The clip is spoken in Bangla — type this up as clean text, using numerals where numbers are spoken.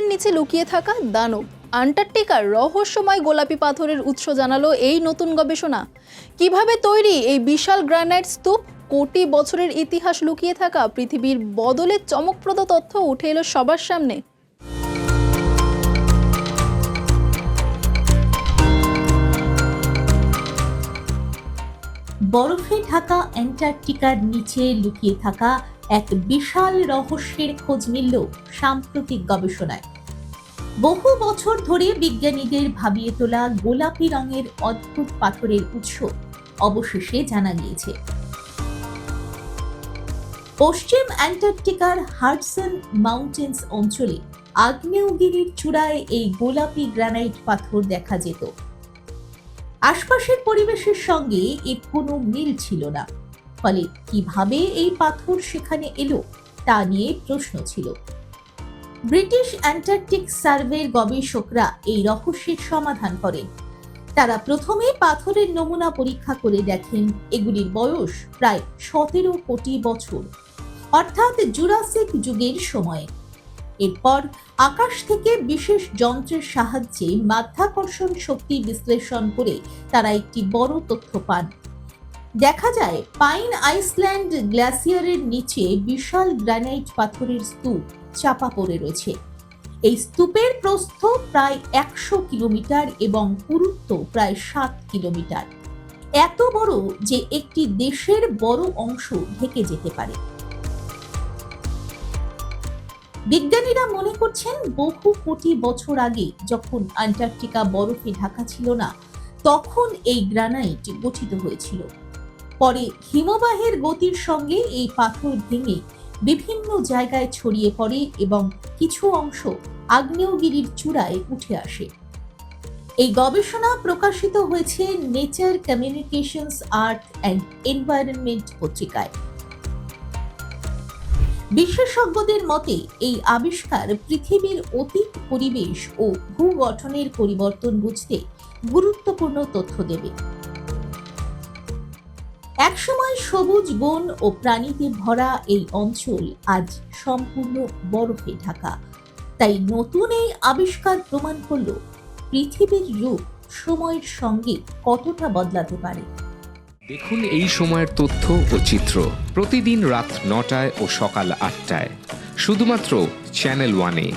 বরফের নিচে লুকিয়ে থাকা দানব। আন্টার্কটিকার রহস্যময় গোলাপি পাথরের উৎস জানালো এই নতুন গবেষণা। কিভাবে তৈরি এই বিশাল গ্রানাইট স্তূপ, কোটি বছরের ইতিহাস লুকিয়ে থাকা পৃথিবীর বদলে চমকপ্রদ তথ্য উঠে এলো সবার সামনে। বরফে ঢাকা অ্যান্টার্কটিকার নিচে লুকিয়ে থাকা এক বিশাল রহস্যের খোঁজ মিলল সাম্প্রতিক গবেষণায়। বহু বছর ধরে বিজ্ঞানীদের ভাবিয়ে তোলা গোলাপি রঙের অদ্ভুত পাথরের উৎস অবশেষে জানা গিয়েছে। পশ্চিম অ্যান্টার্কটিকার হাডসন মাউন্টেন্স অঞ্চলে আগ্নেয়গিরির চূড়ায় এই গোলাপি গ্রানাইট পাথর দেখা যেত। আশপাশের পরিবেশের সঙ্গে এর কোনো মিল ছিল না, ফলে কিভাবে এই পাথর সেখানে এলো তা নিয়ে প্রশ্ন ছিল। ব্রিটিশ অ্যান্টার্কটিক সার্ভের গবেষকরা এই রহস্যের সমাধান করেন। তারা প্রথমে পাথরের নমুনা পরীক্ষা করে দেখেন এগুলির বয়স প্রায় 17 কোটি বছর, অর্থাৎ জুরাসিক যুগের সময়। এরপর আকাশ থেকে বিশেষ যন্ত্রের সাহায্যে মাধ্যাকর্ষণ শক্তি বিশ্লেষণ করে তারা একটি বড় তথ্য পান। দেখা যায় পাইন আইসল্যান্ড গ্লেসিয়ারের নিচে বিশাল গ্রানাইট পাথরের স্তূপ চাপা পড়ে রয়েছে। এই স্তূপের প্রস্থ প্রায় 100 কিলোমিটার এবং পুরুত্ব প্রায় 7 কিলোমিটার। এত বড় যে একটি দেশের বড় অংশ ঢেকে যেতে পারে। বিজ্ঞানীরা মনে করছেন বহু কোটি বছর আগে যখন অ্যান্টার্কটিকা বরফে ঢাকা ছিল না, তখন এই গ্রানাইট গঠিত হয়েছিল। পরে হিমবাহের গতির সঙ্গে এই পাথর ভেঙে বিভিন্ন জায়গায় ছড়িয়ে পড়ে এবং কিছু অংশ আগ্নেয়গিরির চূড়ায় উঠে আসে। এই গবেষণা প্রকাশিত হয়েছে nature communications earth and environment পত্রিকায়। বিশেষজ্ঞদের মতে এই আবিষ্কার পৃথিবীর অতীত পরিবেশ ও ভূগঠনের পরিবর্তন বুঝতে গুরুত্বপূর্ণ তথ্য দেবে। একসময় সবুজ বন ও প্রাণীতে ভরা এই অঞ্চল আজ সম্পূর্ণ বরফে ঢাকা। তাই নতুন এই আবিষ্কার প্রমাণ করল পৃথিবীর রূপ সময়ের সঙ্গে কতটা বদলাতে পারে। দেখুন এই সময়ের তথ্য ও চিত্র প্রতিদিন রাত 9টায় ও সকাল 8টায় শুধুমাত্র চ্যানেল 1-এ।